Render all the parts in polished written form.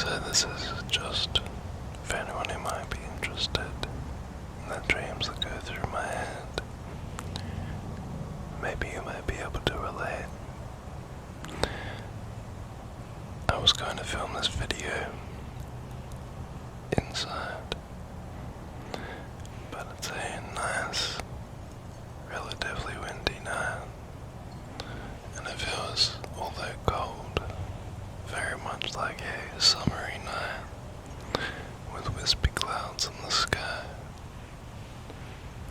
So this is just for anyone who might be interested in the dreams that go through my head. Maybe you might be able to relate. I was going to film this video inside, but it's a nice, relatively windy night, and it feels, although cold, very much like a summery night with wispy clouds in the sky.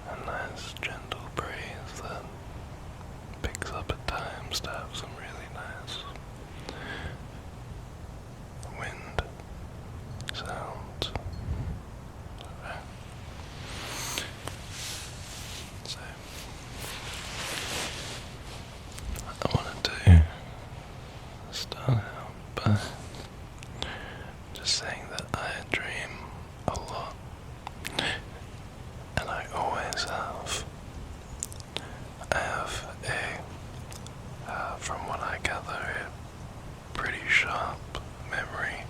A nice gentle breeze that picks up at times to have some really nice wind sounds. So I wanted to start out by just saying that I dream a lot, and I always have. I have from what I gather, a pretty sharp memory,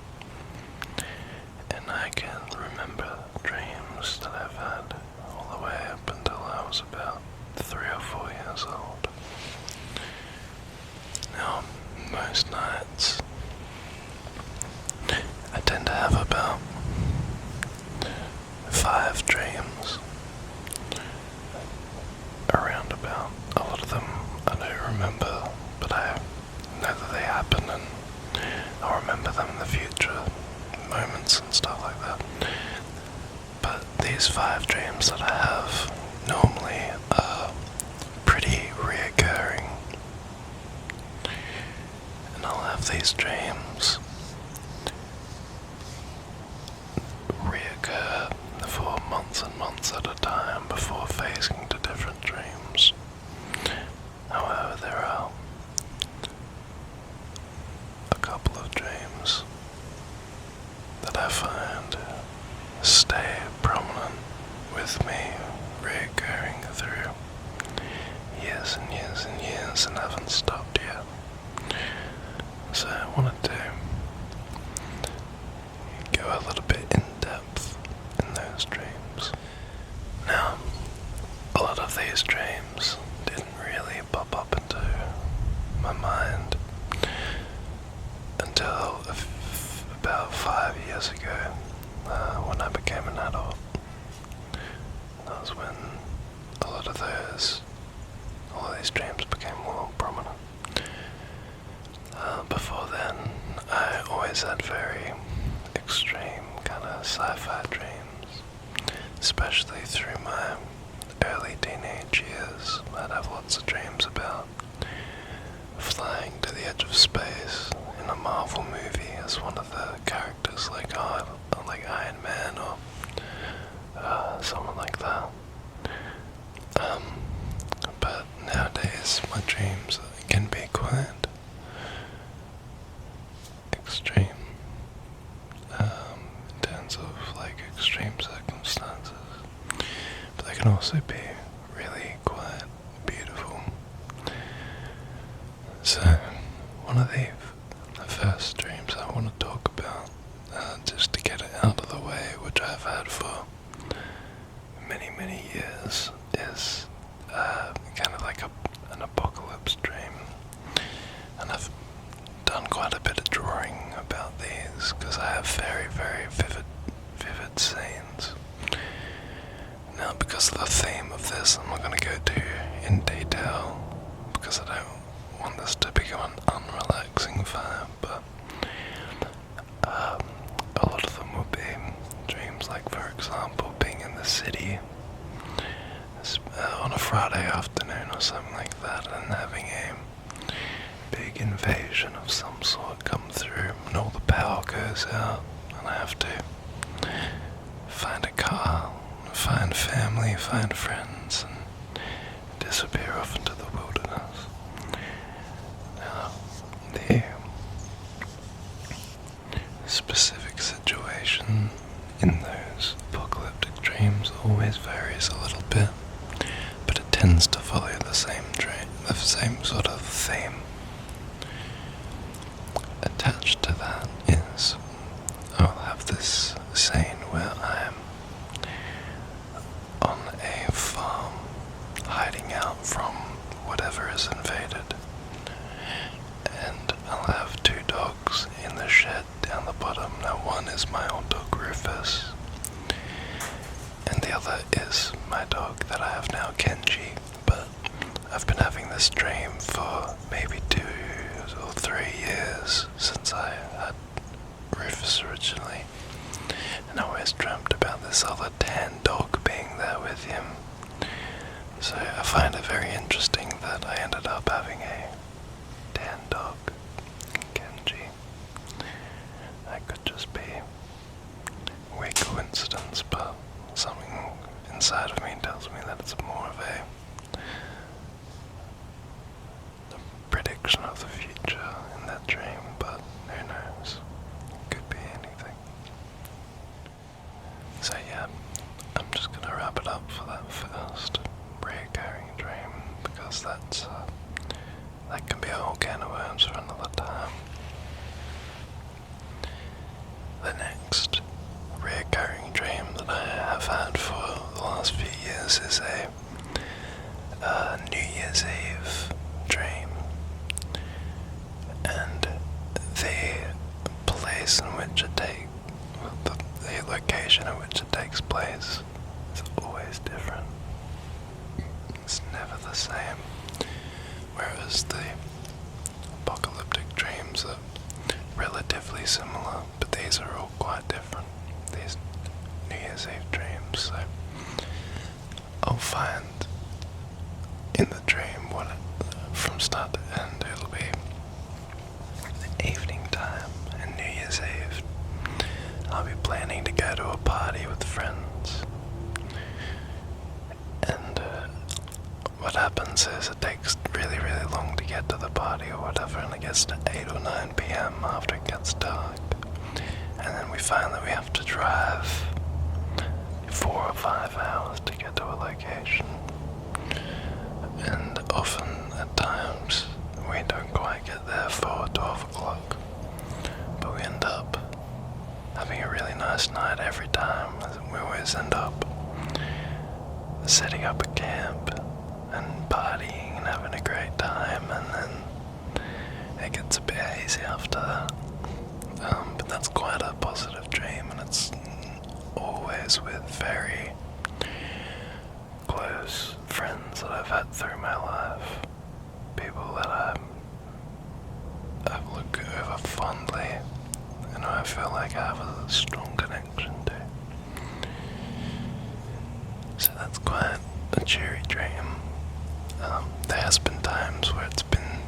and I can remember dreams that I've had all the way up until I was about 3 or 4 years old. Now, most nights, I tend to have about 5 dreams, around about. A lot of them I don't remember, but I know that they happen and I'll remember them in the future, moments and stuff like that. But these 5 dreams that I have normally are pretty reoccurring, and I'll have these dreams reoccur for months and months at a time before phasing to different dreams. However, there are a couple of dreams that I find stay prominent with me, reoccurring through years and years and years, and haven't stopped yet. So I wanted to go a little bit in depth in those dreams. Now, a lot of these dreams didn't really pop up into my mind until about 5 years ago, when I became an adult. That was when all of these dreams became more prominent. Before then, I always had very extreme kind of sci-fi dreams, especially through my early teenage years. I'd have lots of dreams about flying to the edge of space in a Marvel movie as one of the characters, like Iron Man or someone like that. But nowadays my dreams can be quite extreme, in terms of like extreme circumstances, but they can also be really quite beautiful. So one of the first dreams I want to talk about, just to get it out of the way, which I've had for many years, is kind of like an apocalypse dream. And I've done quite a bit of drawing about these because I have very vivid scenes. Now, because of the theme of this, I'm not going to go too in detail because I don't want this to become an unrelaxing vibe, but a lot of them will be dreams like, for example, being in the city on a Friday afternoon or something like that, and having a big invasion of some sort come through, and all the power goes out, and I have to find a car, find family, find friends, and disappear off into the wilderness. Now, the specific situation in those apocalyptic dreams always varies a little bit, but it tends to follow the same sort of theme. Attached to that is have this scene where I'm on a farm, hiding out from whatever is invaded, and I'll have two dogs in the shed down the bottom. Now one is my old dog Rufus, and the other is my dog that I have now, Kenji. But I've been having this dream for maybe 2 or 3 years since I had Rufus originally, and I always dreamt about this other tan dog being there with him. So I find it very interesting that I ended up having a tan dog, Kenji. That could just be a weird coincidence, but something inside of me tells me that it's more of a prediction of the future in that dream, but who knows? It could be anything. So yeah, I'm just gonna wrap it up for that first reoccurring dream, because that can be a whole can of worms for another time. The next reoccurring dream that I have had for the last few years is a New Year's Eve dream, and the place in which it takes, the location in which it takes place is always different. It's never the same, whereas the apocalyptic dreams are relatively similar, but these are all quite different, these New Year's Eve dreams. So I'll find in the dream from start to end, it'll be evening time and New Year's Eve. I'll be planning to go to a party with friends, and what happens is it takes really long to get to the party or whatever, and it gets to 8 or 9 p.m. after it gets dark, and then we find that we have to drive 4 or 5 hours to get to a location, and often at times we don't quite get there for 12 o'clock, but we end up having a really nice night every time. We always end up setting up a camp and partying and having a great time, and then it gets a bit hazy after that. But that's quite a positive dream, and it's always with very close friends that I've had through my life, people that I look over fondly, and I feel like I have a strong connection to. So that's quite a cheery dream. There has been times where it's been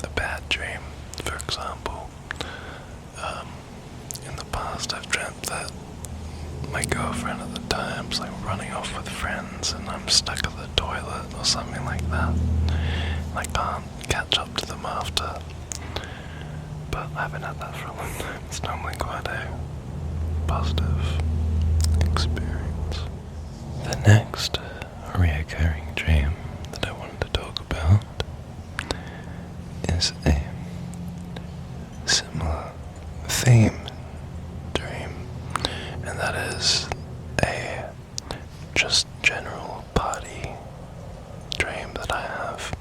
a bad dream. For example, in the past I've dreamt that my girlfriend at the time's like running off with friends, and I'm stuck at the toilet or something like that, and I can't catch up to them after. But I haven't had that for a long time. It's normally quite a positive experience. The next reoccurring dream that I wanted to talk about is a similar theme dream, and that is a just general party dream that I have.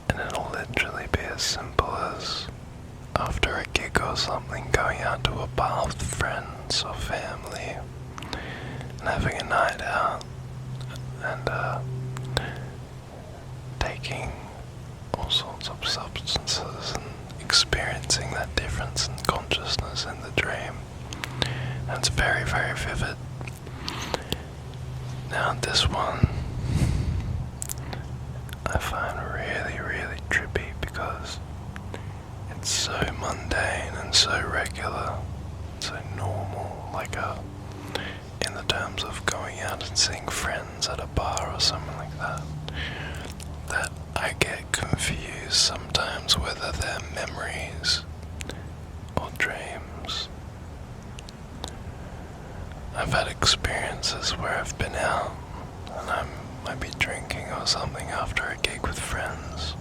And it'll literally be as simple as, after a gig or something, going out to a bar with friends or family and having a night out, and taking all sorts of substances and experiencing that difference in consciousness in the dream. And it's very vivid. Now this one I find really trippy, because it's so mundane and so regular, so normal, like in the terms of going out and seeing friends at a bar or something like that, that I get confused sometimes whether they're memories or dreams. I've had experiences where I've been out and I might be drinking or something after a gig with friends,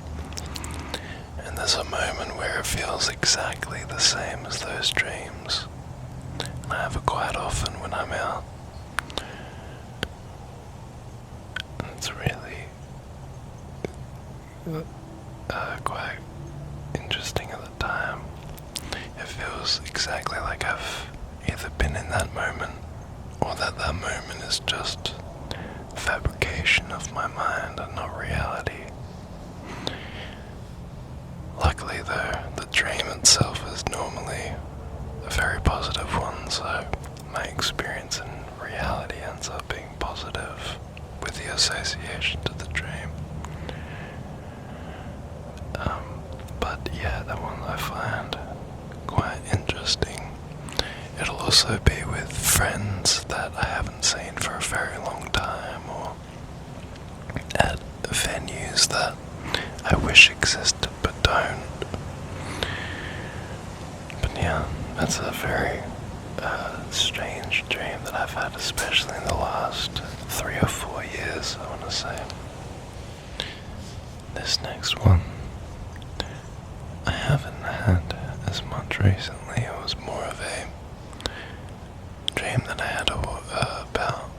and there's a moment where it feels exactly the same as those dreams, and I have it quite often when I'm out. And it's really quite interesting at the time. It feels exactly like I've either been in that moment or that moment is just fabrication of my mind and not reality. Luckily though, the dream itself is normally a very positive one, so my experience in reality ends up being positive with the association to the dream. But yeah, that one I find quite interesting. It'll also be with friends that I haven't seen for a very long time, or at venues that I wish existed but don't. But yeah, that's a very strange dream that I've had, especially in the last 3 or 4 years, I want to say. This next one, I haven't had as much recently. It was more of a dream that I had about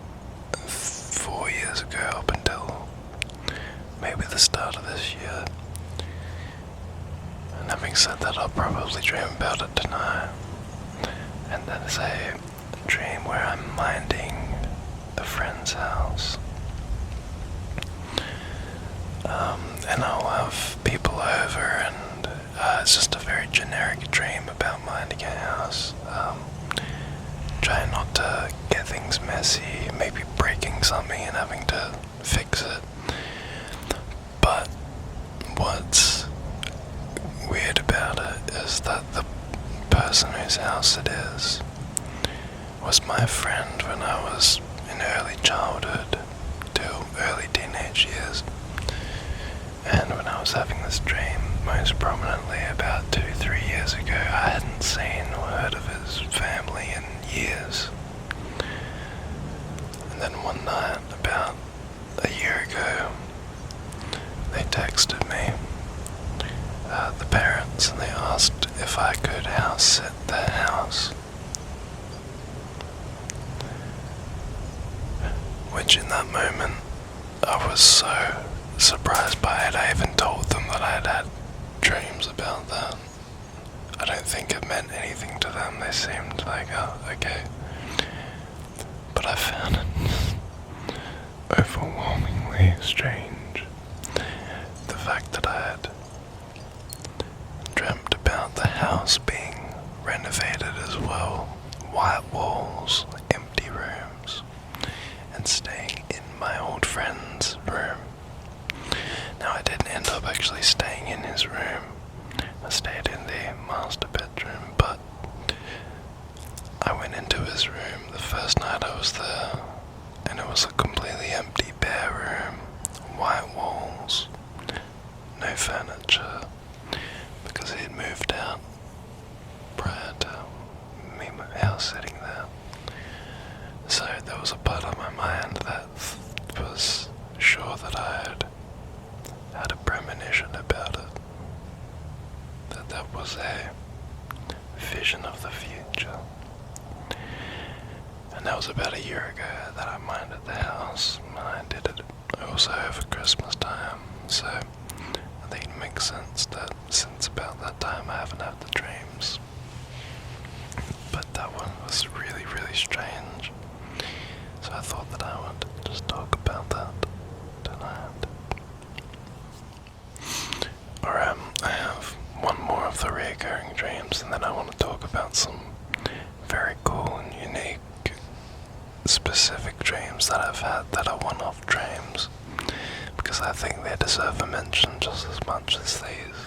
4 years ago, up until maybe the start of this year. And having said that, I'll probably dream about it tonight. And that is a dream where I'm minding a friend's house. And I'll have people over, and it's just a very generic dream about minding a house. Trying not to get things messy, maybe breaking something and having to fix it. But what's weird about it is that the person whose house it is was my friend when I was in early childhood till early teenage years. And when I was having this dream, most prominently about 2-3 years ago, I hadn't seen or heard of his family in years. And then one night, about a year ago, they texted me, the parents, and they asked if I could house sit their house. Which in that moment, I was so surprised by it. I even told them that I had had dreams about that. I don't think it meant anything to them. They seemed like, oh, okay. But I found it overwhelmingly strange. The fact that I had dreamt about the house being renovated as well. White walls, empty rooms, and staying in my old friend's room. Now, I didn't end up actually staying in his room. I stayed in the master bedroom, but I went into his room the first night I was there, and it was a completely empty, bare room, white walls, no furniture, because he had moved out prior to me house sitting there. So there was a part of my mind that was sure that I had a premonition about it, that was a vision of the future. And that was about a year ago that I minded the house, and I did it also over Christmas time, so I think it makes sense that since about that time I haven't had the dreams. But that one was really, really strange, so I thought that I would just talk about that tonight. Alright, I have one more of the recurring dreams, and then I want to talk about some very cool and unique specific dreams that I've had that are one-off dreams, because I think they deserve a mention just as much as these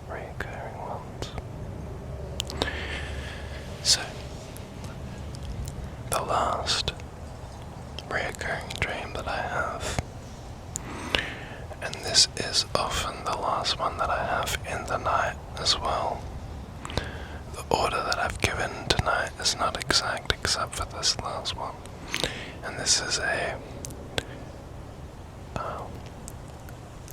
recurring ones. So, the last recurring dream that I have, and this is often the last one that I have in the night as well. The order that I've given tonight is not exact except for this last one. And this is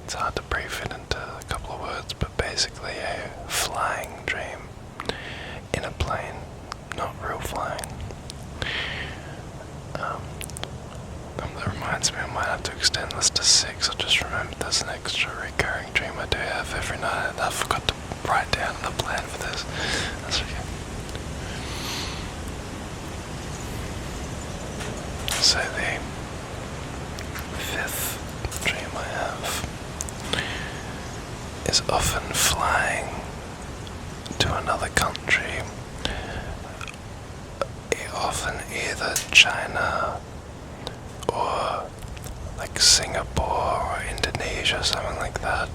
it's hard to brief it into a couple of words, but basically a flying dream in a plane. Not real flying, So the fifth dream I have is often flying to another country, often either China or like Singapore or Indonesia, something like that,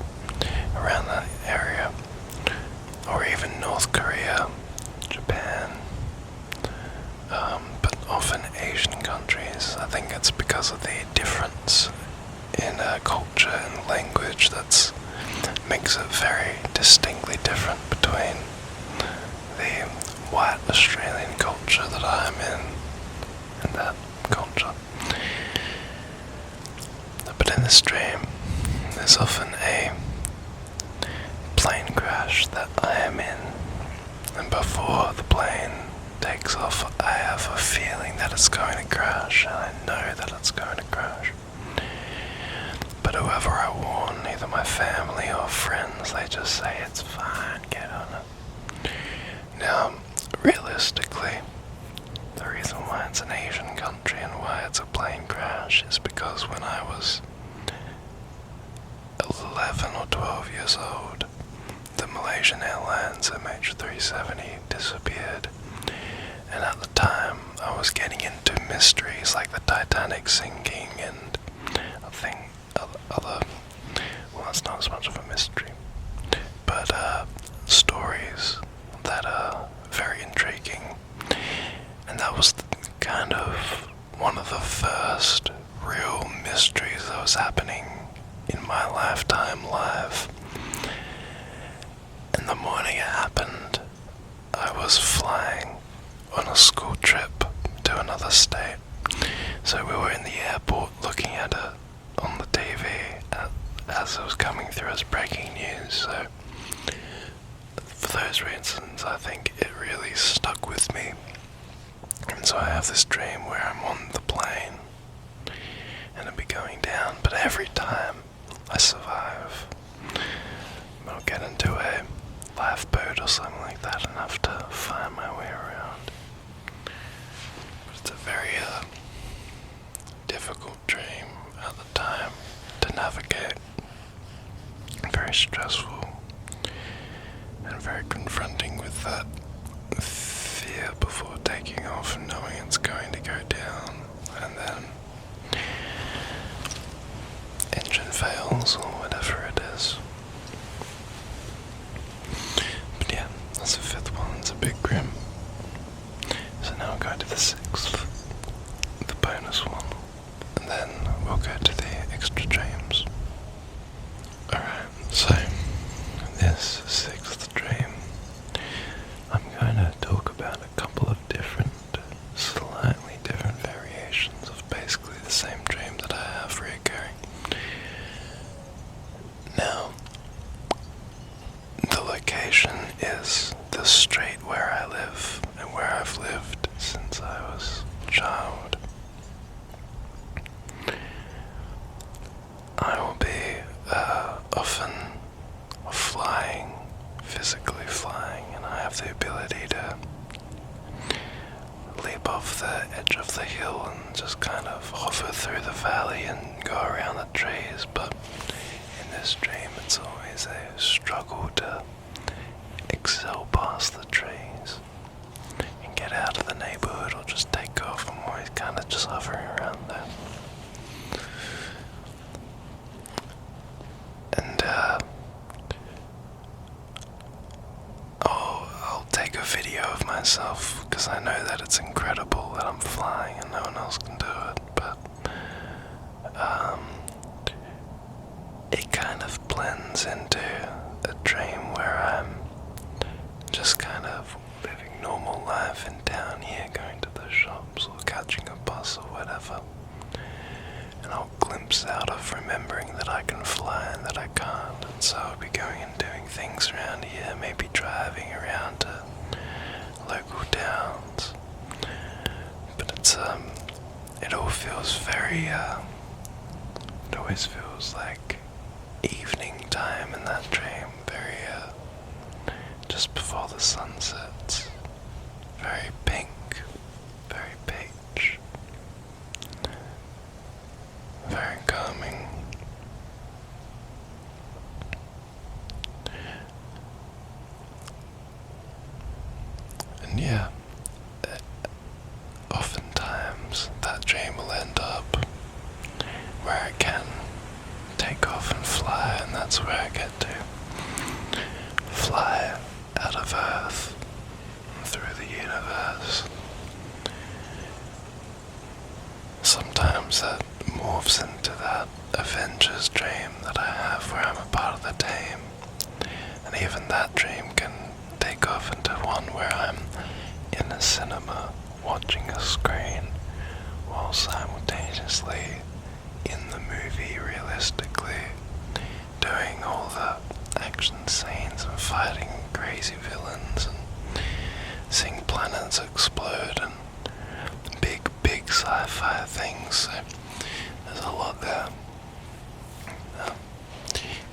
around that area, or even North Korea, Japan, but often Asian countries. I think it's because of the difference in culture and language that makes it very distinctly different between the white Australian culture that I'm in and that culture. But in this dream, there's often a plane crash that I am in, and before the plane takes off, I have a feeling that it's going to crash, and I know that it's going to crash. But whoever I warn, either my family or friends, they just say, it's fine, get on it. Now, realistically, the reason why it's an Asian country and why it's a plane crash is because when I was 11 or 12 years old, the Malaysian Airlines MH370 disappeared, and at the time I was getting into mysteries like the Titanic sinking and I think other, well, it's not as much of a mystery, but stories that are very intriguing. And that was kind of one of the first real mysteries that was happening in my lifetime live. And the morning it happened, I was flying on a school trip to another state. So we were in the airport looking at it on the TV as it was coming through as breaking news. So for those reasons, I think it really stuck with me. And so I have this dream where I'm on the plane and I'll be going down, but every time I survive, I'll get into a lifeboat or something like that and have to find my way around. But it's a very difficult dream at the time to navigate. Very stressful and very confronting with that fear before taking off and knowing it's going to go down, and then engine fails or whatever it is. But yeah, that's the fifth one. It's a big grim. So now we'll go to the sixth, the bonus one, and then we'll go to the extra dreams. Alright, so this sixth dream, I'm going to talk about a couple of different, slightly different variations of basically the same dream that I have reoccurring. Now, the location is the street where I live and where I've lived since I was a child. I will be often flying, physically flying, and I have the ability to leap off the edge of the hill and just kind of hover through the valley and go around the trees. But in this dream, it's always a struggle to excel past the trees and get out of the neighborhood or just take off. I'm always kind of just hovering around there. And I'll take a video of myself because I know that it's incredible that I'm flying and no one else can do it, but it kind of blends into a dream where I'm just kind of living normal life in town here, going to the shops or catching a bus or whatever. And I'll glimpse out of remembering that I can fly and that I can't, and so I'll be going and doing things around here, maybe driving around to local towns. But it all feels very, it always feels like evening time in that dream, very, just before the sun sets, very pink, very peach. And yeah, oftentimes that dream will end up where I can take off and fly, and that's where I get to. Fly out of Earth and through the universe. Sometimes that morphs into that Avengers dream that I have where I'm a part of the team. And even that dream can take off into one where I'm in a cinema watching a screen while simultaneously in the movie realistically doing all the action scenes and fighting crazy villains and seeing planets explode and big sci-fi things. So there's a lot there.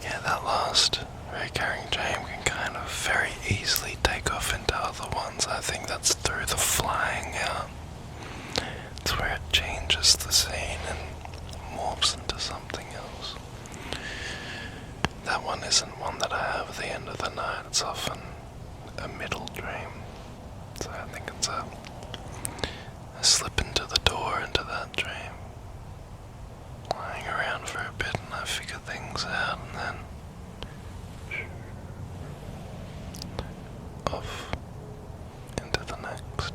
Yeah, that last recurring dream can kind of very easily take off into other ones. I think that's through the flying out. It's where it changes the scene and morphs into something else. That one isn't one that I have at the end of the night. It's often a middle dream. So I think it's a slip into the door into that dream. Lying around for a bit and I figure things out, and then off into the next.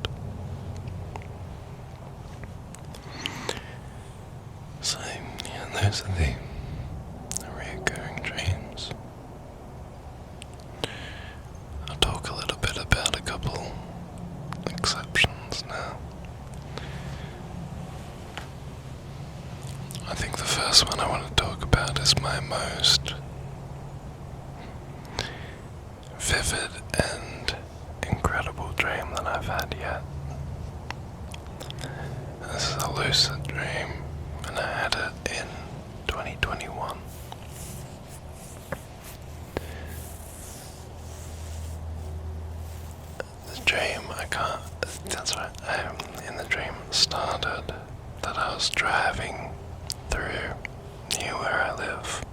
So yeah, those are the reoccurring dreams. I'll talk a little bit about a couple exceptions now. I think the first one I want to talk about is my most vivid and incredible dream that I've had yet. This is a lucid dream, and I had it in 2021. The dream, that's right, in the dream it started that I was driving through near where I live,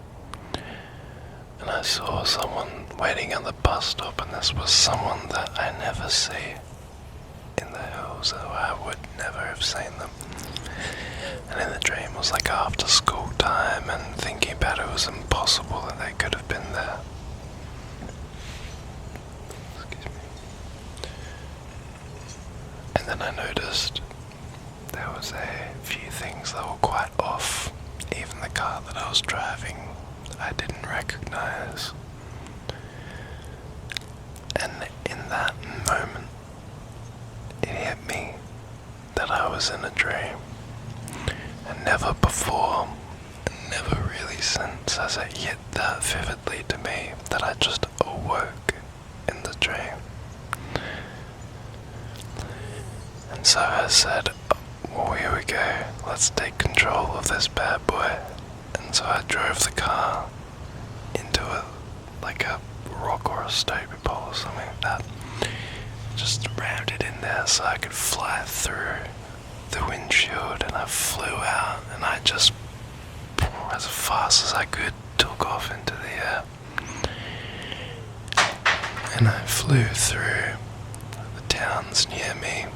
and I saw someone waiting at the bus stop, and this was someone that I never see in the hills, so I would never have seen them. And in the dream it was like after school time, and thinking about it was impossible that they could have been there. Excuse me. And then I noticed there was a few things that were quite off. Even the car that I was driving, I didn't recognize. And in that moment, it hit me that I was in a dream. And never before, never really since has it hit that vividly to me that I just awoke in the dream. And so I said, well, here we go, let's take control of this bad boy. And so I drove the car into a rock or a stone pole or something like that. Just rammed it in there so I could fly through the windshield, and I flew out, and I just, as fast as I could, took off into the air. And I flew through the towns near me.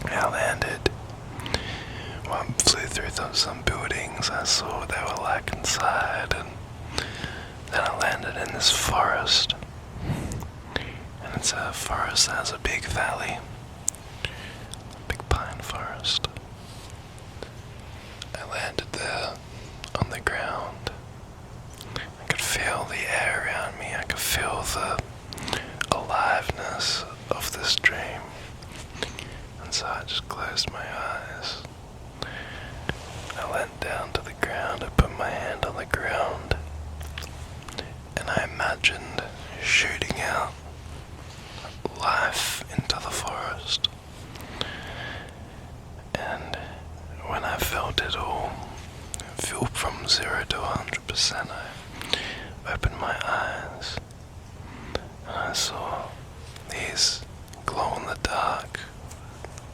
I landed. Well, I flew through some buildings. I saw what they were like inside, and then I landed in this forest. And it's a forest that has a big valley, a big pine forest. I landed there on the ground. I could feel the air around me. I could feel the aliveness of this dream. And so I just closed my eyes. I leant down to the ground. I put my hand on the ground. And I imagined shooting out life into the forest. And when I felt it all feel from 0 to 100%, I opened my eyes and I saw these glow-in-the-dark,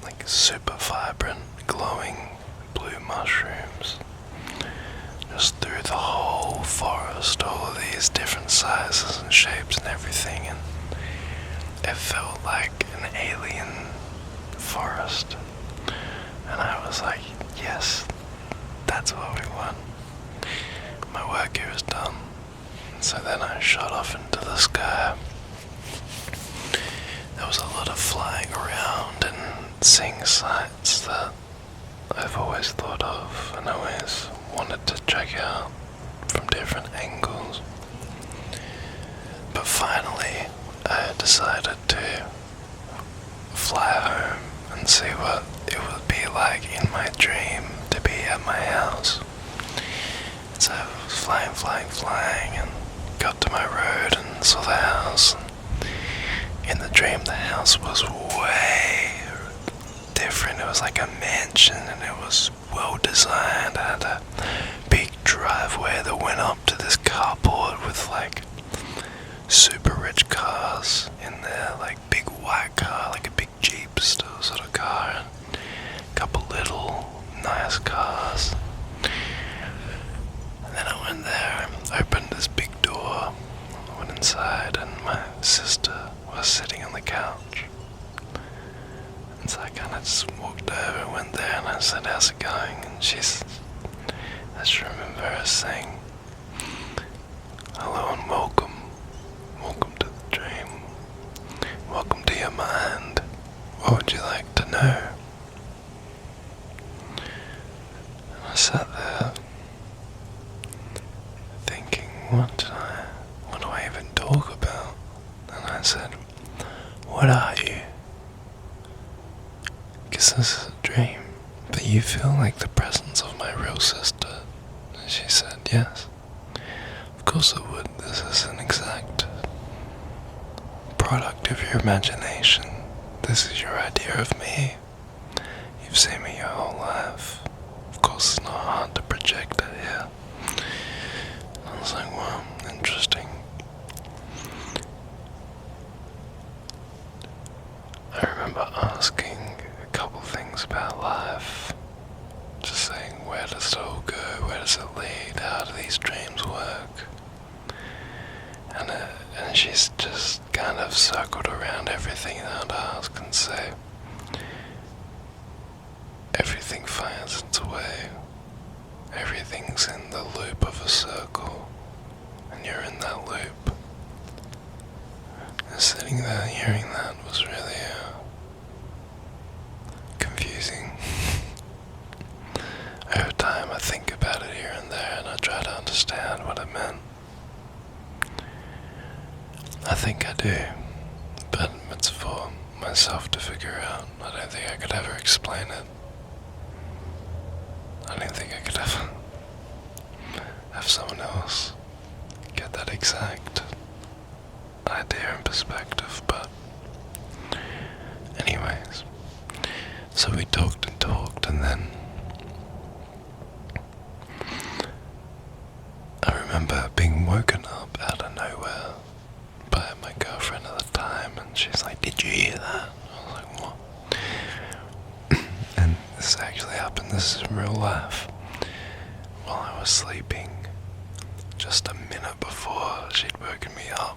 like super vibrant, glowing blue mushrooms just through the whole forest, all of these different sizes and shapes and everything. And it felt like an alien forest. And I was like, yes, that's what we want. My work here is done. So then I shot off into the sky. There was a lot of flying around and seeing sights that I've always thought of and always wanted to check out from different angles. But finally, I decided to fly home and see what it would be like in my dream to be at my house. So I was flying and got to my road and saw the house. In the dream, the house was way different. It was like a mansion and it was well designed. It had a big driveway that went up to this carport with like super rich cars in there, like big white car, like a big Jeep still sort of car, and a couple little nice cars. And then I went there, opened this big door, went inside, and my sister was sitting on the couch. And so I kind of just walked over, went there, and I said, "How's it going?" And I just remember her saying, "Hello and welcome. Welcome to the dream. Welcome to your mind. What would you like to know?" And I sat there thinking, what do I even talk about? And I said, "What are you? Because this is a dream, but you feel like the presence of my real sister." And she said, "Yes, of course it would. This is an exact product of your imagination. This is your idea of me. You've seen me your whole life. Of course it's not hard to project it here." And I was like, wow, interesting. I remember asking a couple things about life. Just saying, where does it all go? Where does it lead? How do these dreams work? And she's just kind of circled around everything that I'd ask and say, everything finds its way. Everything's in the loop of a circle, and you're in that loop. And sitting there hearing that was really confusing. Over time I think about it here and there and I try to understand what it meant. I think I do, but it's for myself to figure out. I don't think I could ever explain it. I don't think I could ever have someone else get that exact idea and perspective, but anyways, so we talked and then I remember being woken up out of nowhere by my girlfriend at the time, and she's like, "Did you hear that?" I was like, "What?" And this actually happened. This is in real life. While I was sleeping, just a minute before she'd woken me up,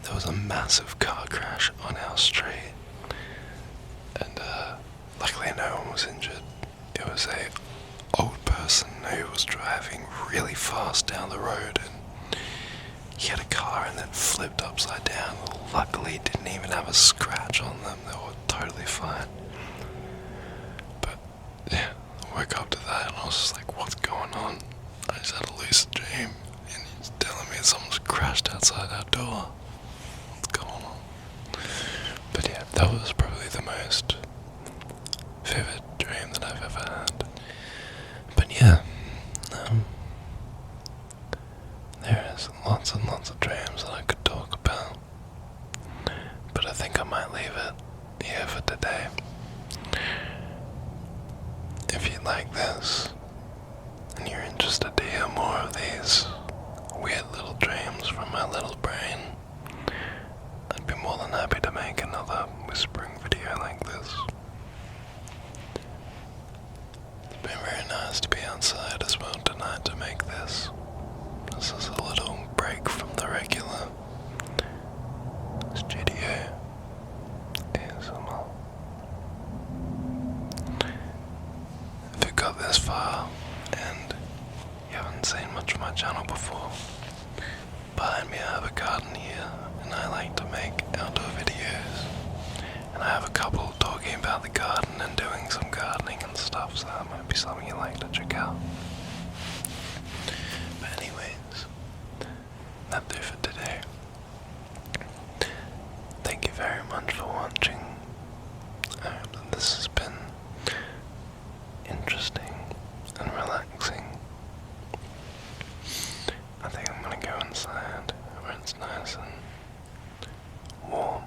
there was a massive car crash on our street, and luckily no one was injured. It was a old person who was driving really fast down the road, and he had a car and then flipped upside down. Luckily didn't even have a scratch on them. They were totally fine. But yeah, I woke up to that and I was just like, what's going on? I just had a lucid dream and he's telling me someone's crashed outside our door. What's going on? But yeah, that was probably the most vivid dream that I've ever had. But yeah, there's lots and lots of dreams that I could talk about, but I think I might leave it here for today. If you like this, and you're interested to hear more of these weird little dreams from my little brain, I'd be more than happy to make another whispering video like this. It's been very nice to be outside as well tonight to make this. This is a little break from the regular studio this far and you haven't seen much of my channel before, behind me I have a garden here, and I like to make outdoor videos. And I have a couple talking about the garden and doing some gardening and stuff, so that might be something you'd like to check out. But anyways, that'll do for today. Thank you very much for watching. I hope that this has been interesting and relaxing. I think I'm gonna go inside where it's nice and warm.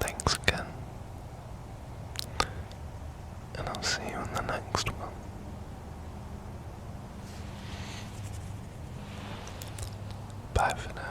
Thanks again, and I'll see you in the next one. Bye for now.